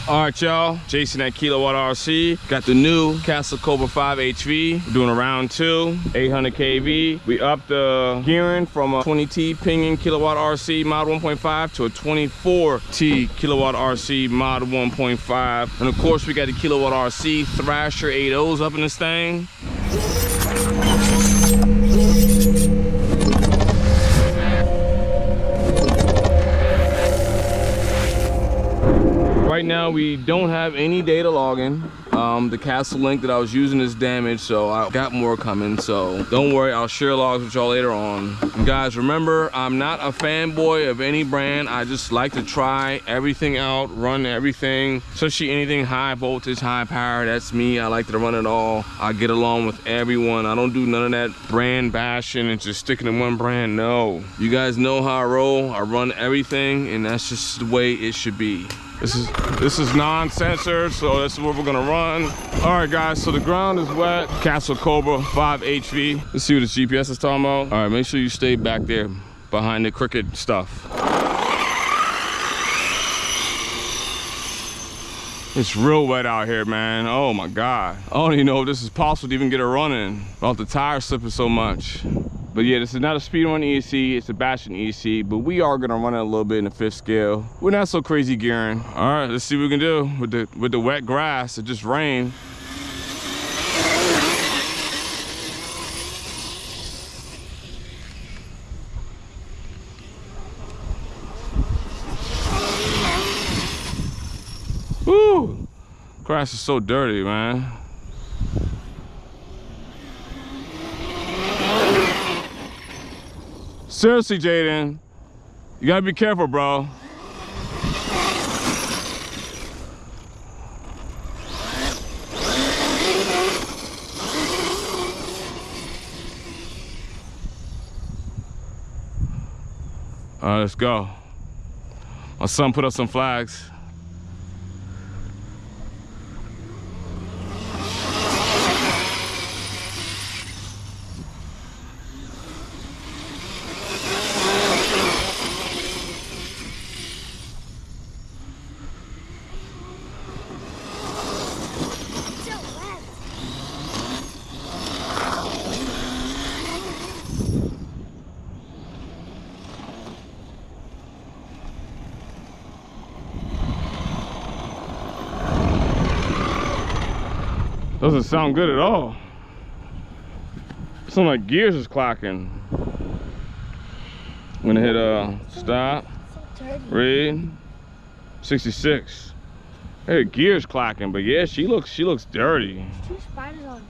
All right, y'all, Jason at KiloWattRC. Got the new Castle Cobra 5 HV. We're doing a round 2, 800 kV. We upped the gearing from a 20T pinging KiloWattRC mod 1.5 to a 24T KiloWattRC mod 1.5. And of course, we got the KiloWattRC Thrasher 8.0s up in this thing. Right now we don't have any data logging. The Castle link that I was using is damaged, so I got more coming, so don't worry, I'll share logs with y'all later on. And guys, remember, I'm not a fanboy of any brand. I just like to try everything out, run everything, especially anything high voltage, high power. That's me. I like to run it all. I get along with everyone. I don't do none of that brand bashing and just sticking to one brand. No, you guys know how I roll. I run everything, and that's just the way it should be. This is non-censored, so this is what we're gonna run. All right, guys, so the ground is wet. Castle Cobra 5 HV. Let's see what this GPS is talking about. All right, make sure you stay back there behind the cricket stuff. It's real wet out here, man. Oh my God. I don't even know if this is possible to even get it running without the tires slipping so much. But yeah, this is not a speedrun EC, it's a bashing EC, but we are gonna run it a little bit in the 5th scale. We're not so crazy gearing. All right, let's see what we can do with the wet grass. It just rained. Woo! Grass is so dirty, man. Seriously, Jaden, you gotta be careful, bro. All right, let's go. My son put up some flags. Doesn't sound good at all. Sounds like gears is clacking. I'm gonna hit stop, read, 66. Hey, gears clacking, but yeah, she looks dirty. There's 2 spiders on it.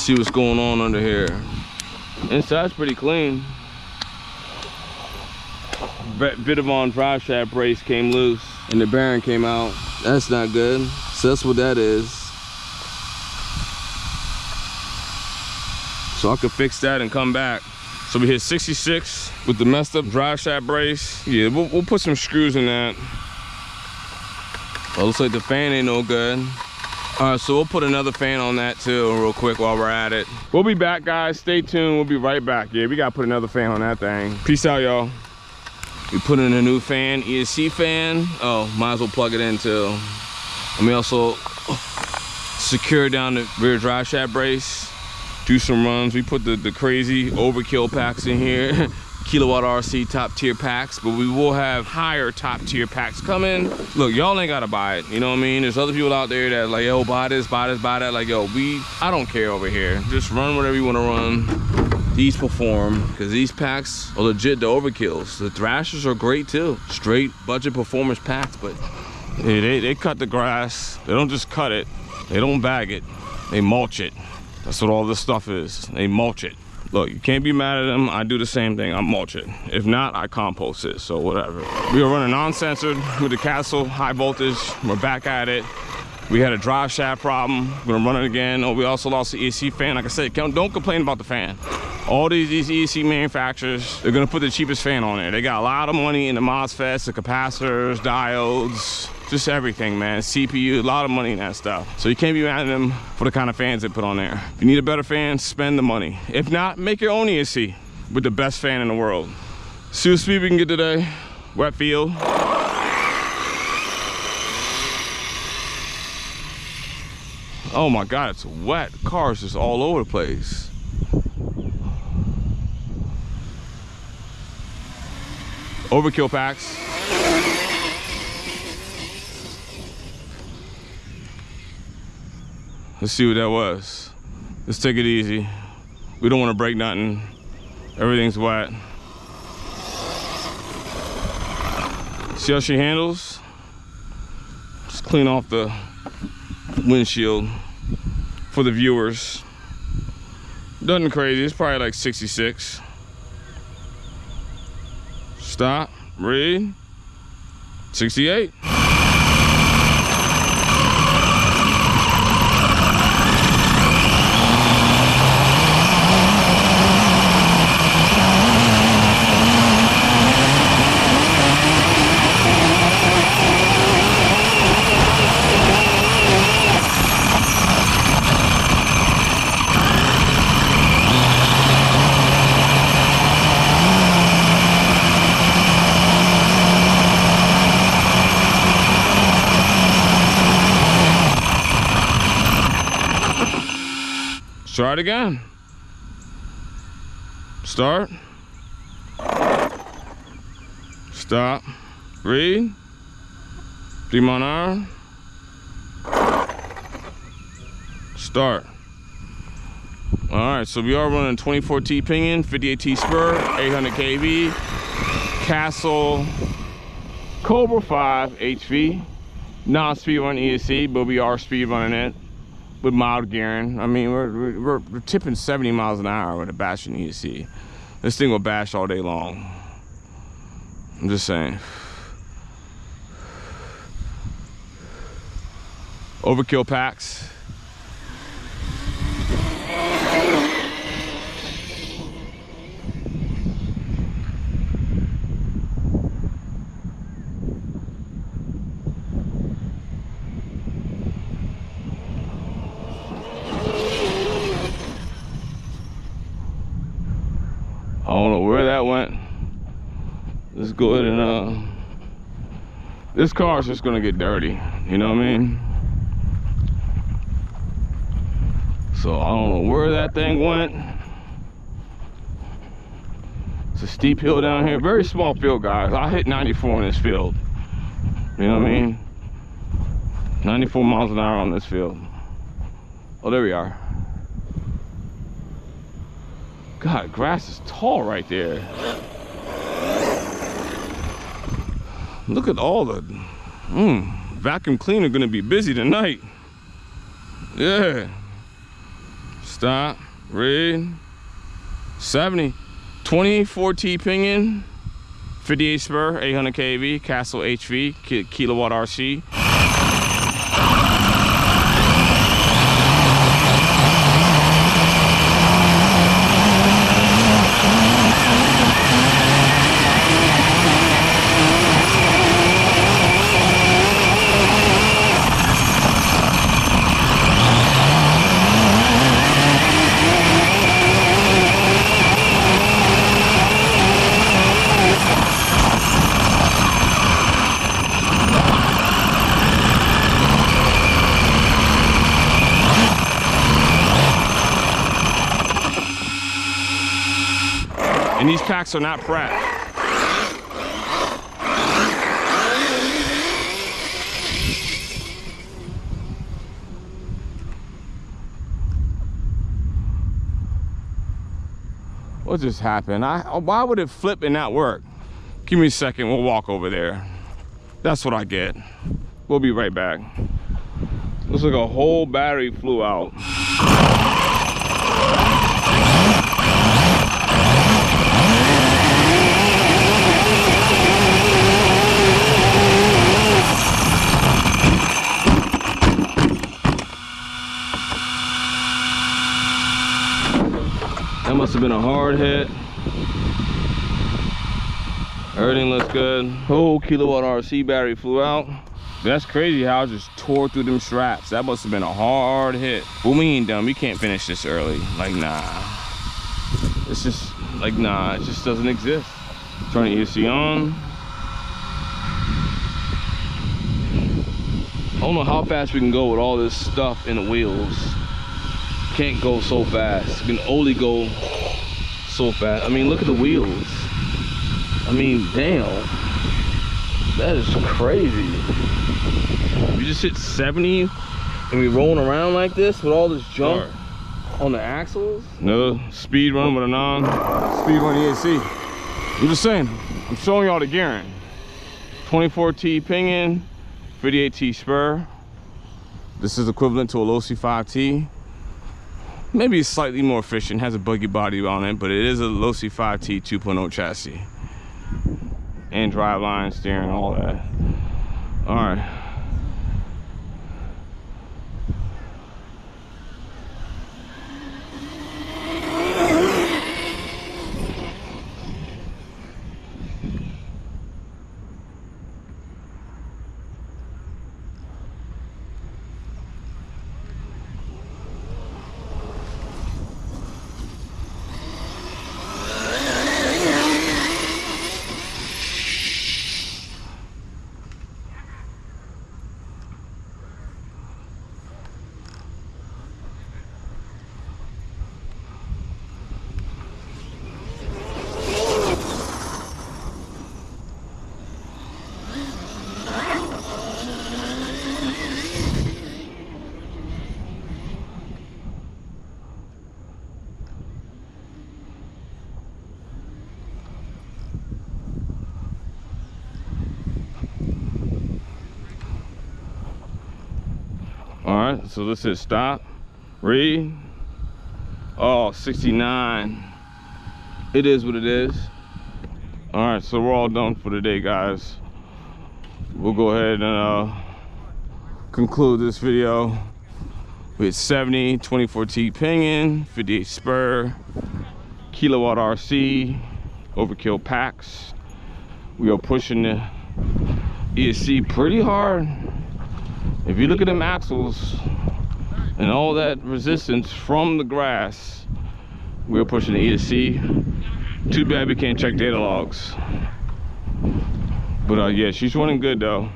Let's see what's going on under here. Inside's pretty clean. Bit of on drive shaft brace came loose and the bearing came out. That's not good. So that's what that is. So I could fix that and come back. So we hit 66 with the messed up drive shaft brace. Yeah, we'll put some screws in that. Well, looks like the fan ain't no good. All right, so we'll put another fan on that too real quick while we're at it. We'll be back, guys. Stay tuned. We'll be right back. Yeah, we gotta put another fan on that thing. Peace out, y'all. We put in a new fan, ESC fan. Oh, might as well plug it in too. And we also secure down the rear drive shaft brace. Do some runs. We put the crazy overkill packs in here. KiloWattRC top tier packs, but we will have higher top tier packs coming. Look, y'all ain't gotta buy it, you know what I mean? There's other people out there that like, yo, buy this, buy this, buy that. Like, yo, I don't care over here. Just run whatever you wanna run. These perform, because these packs are legit the overkills. The Thrashers are great too. Straight budget performance packs, but they cut the grass. They don't just cut it, they don't bag it, they mulch it. That's what all this stuff is, they mulch it. Look, you can't be mad at them. I do the same thing, I mulch it. If not, I compost it, so whatever. We are running non-censored with the Castle, high voltage. We're back at it. We had a drive shaft problem. We're gonna run it again. Oh, we also lost the ESC fan. Like I said, don't complain about the fan. All these ESC manufacturers, they're gonna put the cheapest fan on there. They got a lot of money in the MOSFETs, the capacitors, diodes, just everything, man. CPU, a lot of money in that stuff. So you can't be mad at them for the kind of fans they put on there. If you need a better fan, spend the money. If not, make your own ESC with the best fan in the world. See what speed we can get today. Wet field. Oh my God, it's wet. Cars just all over the place. Overkill packs. Let's see what that was. Let's take it easy. We don't want to break nothing. Everything's wet. See how she handles? Just clean off the windshield for the viewers. Nothing crazy, it's probably like 66. Stop, read, 68. Try it again. Start. Stop. Read. 3 mile an hour. Start. All right, so we are running 24T pinion, 58T spur, 800 kV, Castle Cobra 5 HV, non-speed run ESC, but we are speed running it with mild gearing. I mean, we're tipping 70 miles an hour with a bashing ESC. This thing will bash all day long. I'm just saying. Overkill packs. I don't know where that went. Let's go ahead and this car's just gonna get dirty, you know what I mean? So I don't know where that thing went. It's a steep hill down here, very small field, guys. I hit 94 in this field, you know what I mean? 94 miles an hour on this field. Oh, there we are. God, grass is tall right there. Look at all the vacuum cleaner gonna be busy tonight. Yeah, Stop. Read. 70. 24T pinion. 58 spur. 800 kV. Castle HV. KiloWattRC. And these packs are not Pratt. What just happened? Why would it flip and not work? Give me a second, we'll walk over there. That's what I get. We'll be right back. Looks like a whole battery flew out. That must have been a hard hit. Everything looks good. Whole KiloWattRC battery flew out. That's crazy how I just tore through them straps. That must have been a hard hit. But we ain't done. We can't finish this early. Like, nah. It's just, like, nah. It just doesn't exist. Turn the ESC on. I don't know how fast we can go with all this stuff in the wheels. Can't go so fast. We can only go so fast. I mean, look at the wheels. I mean, damn. That is crazy. We just hit 70 and we rolling around like this with all this junk on the axles. Another speed run with a non-speed run ESC. I'm just saying, I'm showing y'all the gearing. 24T pinion, 58T spur. This is equivalent to a low C5T. Maybe it's slightly more efficient, has a buggy body on it, but it is a low C5T 2.0 chassis. And driveline, steering, all that. All right. All right, so this is stop, read. Oh, 69. It is what it is. All right, so we're all done for today, guys. We'll go ahead and conclude this video with 70, 24T pinion, 58 spur, KiloWattRC Overkill packs. We are pushing the ESC pretty hard. If you look at them axles and all that resistance from the grass, we're pushing the ESC. Too bad we can't check data logs. But yeah, she's running good though.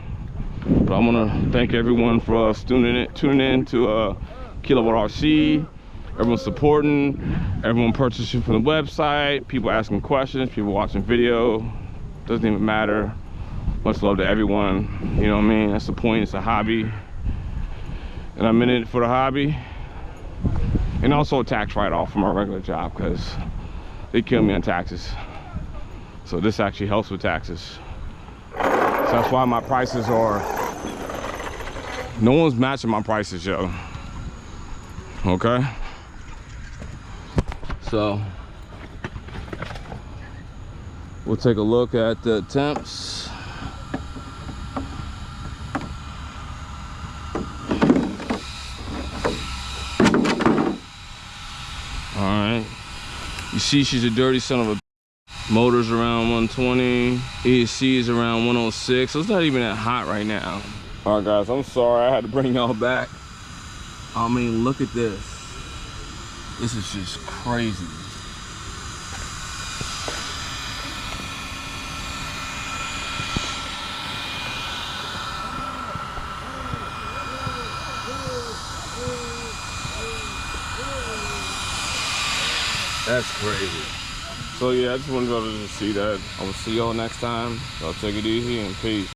But I want to thank everyone for tuning in to KiloWattRC. Everyone supporting, everyone purchasing from the website, people asking questions, people watching video. Doesn't even matter. Much love to everyone, you know what I mean? That's the point, it's a hobby. And I'm in it for the hobby. And also a tax write-off from our regular job because they kill me on taxes. So this actually helps with taxes. So that's why my prices are, no one's matching my prices, yo. Okay? So we'll take a look at the temps. All right, you see she's a dirty son of a. Motor's around 120, ESC is around 106, so it's not even that hot right now. All right guys, I'm sorry I had to bring y'all back. I mean, look at this. This is just crazy. That's crazy. So yeah, I just wanted y'all to just see that. I will see y'all next time. Y'all take it easy and peace.